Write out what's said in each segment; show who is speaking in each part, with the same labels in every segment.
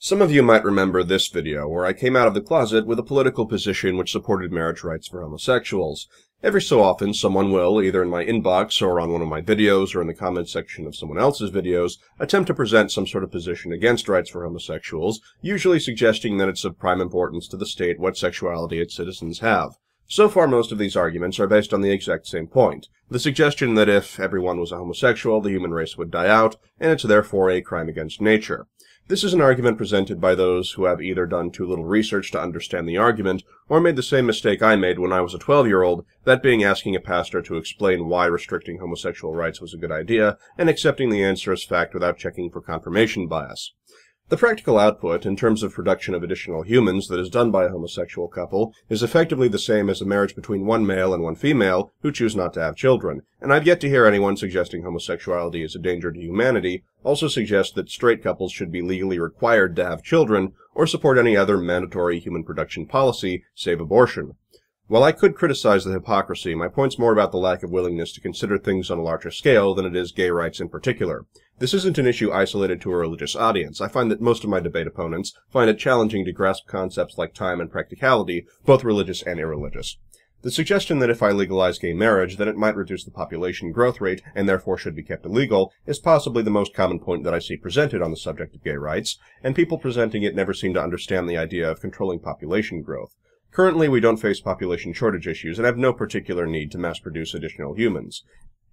Speaker 1: Some of you might remember this video, where I came out of the closet with a political position which supported marriage rights for homosexuals. Every so often, someone will, either in my inbox or on one of my videos or in the comments section of someone else's videos, attempt to present some sort of position against rights for homosexuals, usually suggesting that it's of prime importance to the state what sexuality its citizens have. So far, most of these arguments are based on the exact same point, the suggestion that if everyone was a homosexual, the human race would die out, and it's therefore a crime against nature. This is an argument presented by those who have either done too little research to understand the argument, or made the same mistake I made when I was a 12-year-old, that being asking a pastor to explain why restricting homosexual rights was a good idea, and accepting the answer as fact without checking for confirmation bias. The practical output, in terms of production of additional humans that is done by a homosexual couple, is effectively the same as a marriage between one male and one female who choose not to have children, and I've yet to hear anyone suggesting homosexuality is a danger to humanity also suggest that straight couples should be legally required to have children, or support any other mandatory human production policy, save abortion. While I could criticize the hypocrisy, my point's more about the lack of willingness to consider things on a larger scale than it is gay rights in particular. This isn't an issue isolated to a religious audience. I find that most of my debate opponents find it challenging to grasp concepts like time and practicality, both religious and irreligious. The suggestion that if I legalize gay marriage, then it might reduce the population growth rate and therefore should be kept illegal is possibly the most common point that I see presented on the subject of gay rights, and people presenting it never seem to understand the idea of controlling population growth. Currently, we don't face population shortage issues and have no particular need to mass-produce additional humans.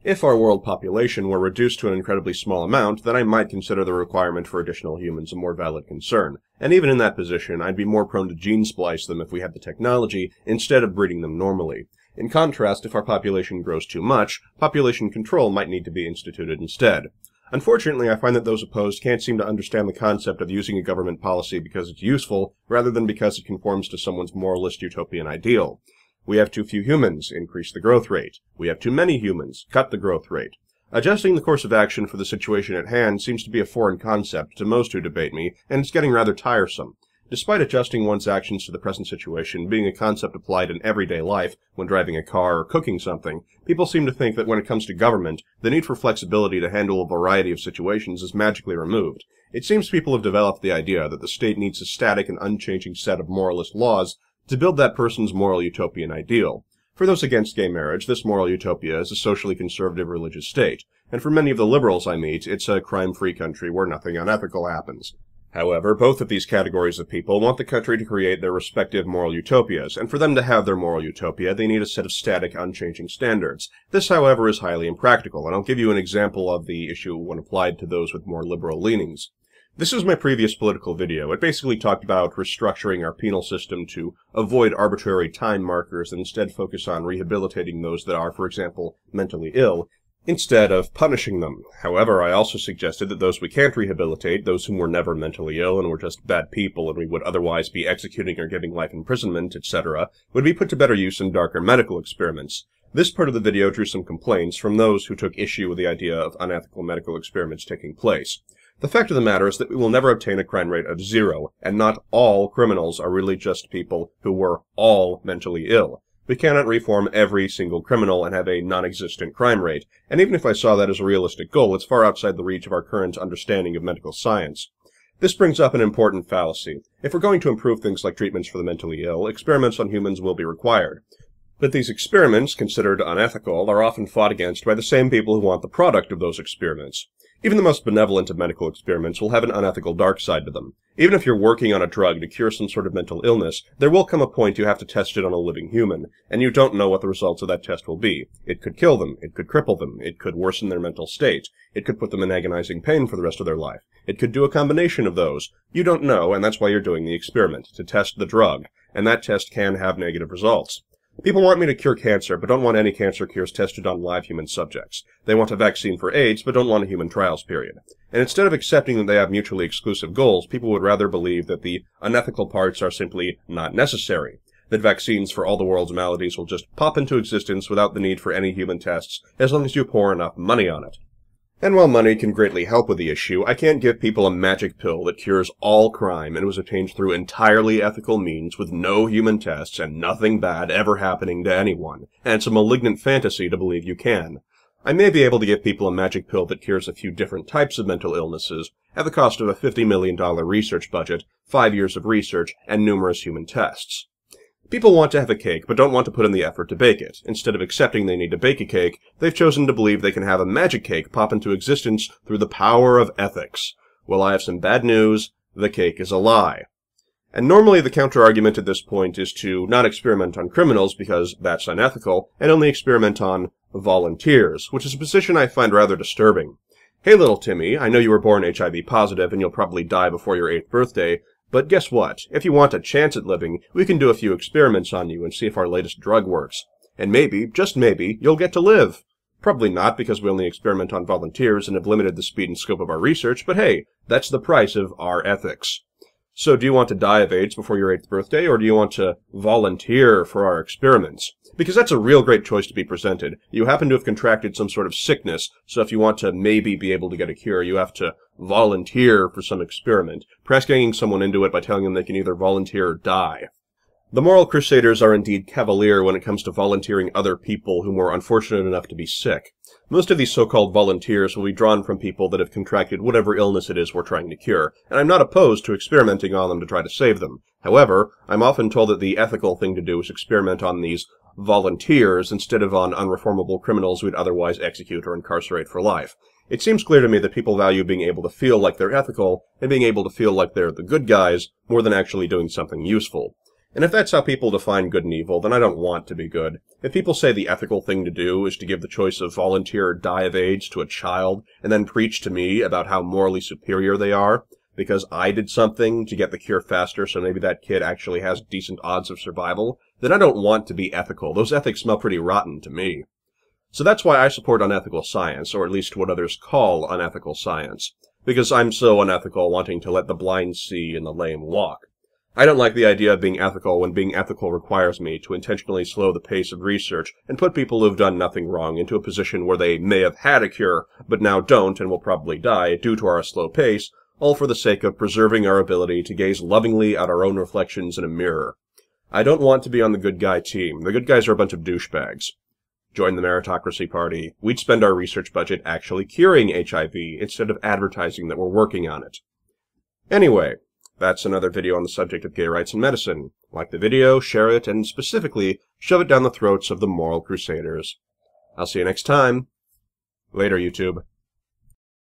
Speaker 1: If our world population were reduced to an incredibly small amount, then I might consider the requirement for additional humans a more valid concern. And even in that position, I'd be more prone to gene splice them if we had the technology, instead of breeding them normally. In contrast, if our population grows too much, population control might need to be instituted instead. Unfortunately, I find that those opposed can't seem to understand the concept of using a government policy because it's useful, rather than because it conforms to someone's moralist utopian ideal. We have too few humans, increase the growth rate. We have too many humans, cut the growth rate. Adjusting the course of action for the situation at hand seems to be a foreign concept to most who debate me, and it's getting rather tiresome. Despite adjusting one's actions to the present situation being a concept applied in everyday life, when driving a car or cooking something, people seem to think that when it comes to government, the need for flexibility to handle a variety of situations is magically removed. It seems people have developed the idea that the state needs a static and unchanging set of moralist laws to build that person's moral utopian ideal. For those against gay marriage, this moral utopia is a socially conservative religious state, and for many of the liberals I meet, it's a crime-free country where nothing unethical happens. However, both of these categories of people want the country to create their respective moral utopias, and for them to have their moral utopia, they need a set of static, unchanging standards. This, however, is highly impractical, and I'll give you an example of the issue when applied to those with more liberal leanings. This is my previous political video. It basically talked about restructuring our penal system to avoid arbitrary time markers and instead focus on rehabilitating those that are, for example, mentally ill, instead of punishing them. However, I also suggested that those we can't rehabilitate, those whom were never mentally ill and were just bad people and we would otherwise be executing or giving life imprisonment, etc., would be put to better use in darker medical experiments. This part of the video drew some complaints from those who took issue with the idea of unethical medical experiments taking place. The fact of the matter is that we will never obtain a crime rate of 0, and not all criminals are really just people who were all mentally ill. We cannot reform every single criminal and have a non-existent crime rate, and even if I saw that as a realistic goal, it's far outside the reach of our current understanding of medical science. This brings up an important fallacy. If we're going to improve things like treatments for the mentally ill, experiments on humans will be required. But these experiments, considered unethical, are often fought against by the same people who want the product of those experiments. Even the most benevolent of medical experiments will have an unethical dark side to them. Even if you're working on a drug to cure some sort of mental illness, there will come a point you have to test it on a living human, and you don't know what the results of that test will be. It could kill them, it could cripple them, it could worsen their mental state, it could put them in agonizing pain for the rest of their life, it could do a combination of those. You don't know, and that's why you're doing the experiment, to test the drug, and that test can have negative results. People want me to cure cancer, but don't want any cancer cures tested on live human subjects. They want a vaccine for AIDS, but don't want a human trials period. And instead of accepting that they have mutually exclusive goals, people would rather believe that the unethical parts are simply not necessary. That vaccines for all the world's maladies will just pop into existence without the need for any human tests, as long as you pour enough money on it. And while money can greatly help with the issue, I can't give people a magic pill that cures all crime and was obtained through entirely ethical means with no human tests and nothing bad ever happening to anyone. And it's a malignant fantasy to believe you can. I may be able to give people a magic pill that cures a few different types of mental illnesses at the cost of a $50 million research budget, 5 years of research, and numerous human tests. People want to have a cake, but don't want to put in the effort to bake it. Instead of accepting they need to bake a cake, they've chosen to believe they can have a magic cake pop into existence through the power of ethics. Well, I have some bad news. The cake is a lie. And normally the counter-argument at this point is to not experiment on criminals because that's unethical, and only experiment on volunteers, which is a position I find rather disturbing. Hey little Timmy, I know you were born HIV positive and you'll probably die before your 8th birthday, but guess what? If you want a chance at living, we can do a few experiments on you and see if our latest drug works. And maybe, just maybe, you'll get to live. Probably not, because we only experiment on volunteers and have limited the speed and scope of our research, but hey, that's the price of our ethics. So do you want to die of AIDS before your 8th birthday, or do you want to volunteer for our experiments? Because that's a real great choice to be presented. You happen to have contracted some sort of sickness, so if you want to maybe be able to get a cure, you have to volunteer for some experiment, press ganging someone into it by telling them they can either volunteer or die. The moral crusaders are indeed cavalier when it comes to volunteering other people whom were unfortunate enough to be sick. Most of these so-called volunteers will be drawn from people that have contracted whatever illness it is we're trying to cure, and I'm not opposed to experimenting on them to try to save them. However, I'm often told that the ethical thing to do is experiment on these volunteers instead of on unreformable criminals we'd otherwise execute or incarcerate for life. It seems clear to me that people value being able to feel like they're ethical and being able to feel like they're the good guys more than actually doing something useful. And if that's how people define good and evil, then I don't want to be good. If people say the ethical thing to do is to give the choice of volunteer or die of AIDS to a child, and then preach to me about how morally superior they are, because I did something to get the cure faster so maybe that kid actually has decent odds of survival, then I don't want to be ethical. Those ethics smell pretty rotten to me. So that's why I support unethical science, or at least what others call unethical science. Because I'm so unethical wanting to let the blind see and the lame walk. I don't like the idea of being ethical when being ethical requires me to intentionally slow the pace of research and put people who've done nothing wrong into a position where they may have had a cure, but now don't and will probably die due to our slow pace, all for the sake of preserving our ability to gaze lovingly at our own reflections in a mirror. I don't want to be on the good guy team. The good guys are a bunch of douchebags. Join the meritocracy party. We'd spend our research budget actually curing HIV instead of advertising that we're working on it. Anyway, that's another video on the subject of gay rights in medicine. Like the video, share it, and specifically, shove it down the throats of the moral crusaders. I'll see you next time. Later, YouTube.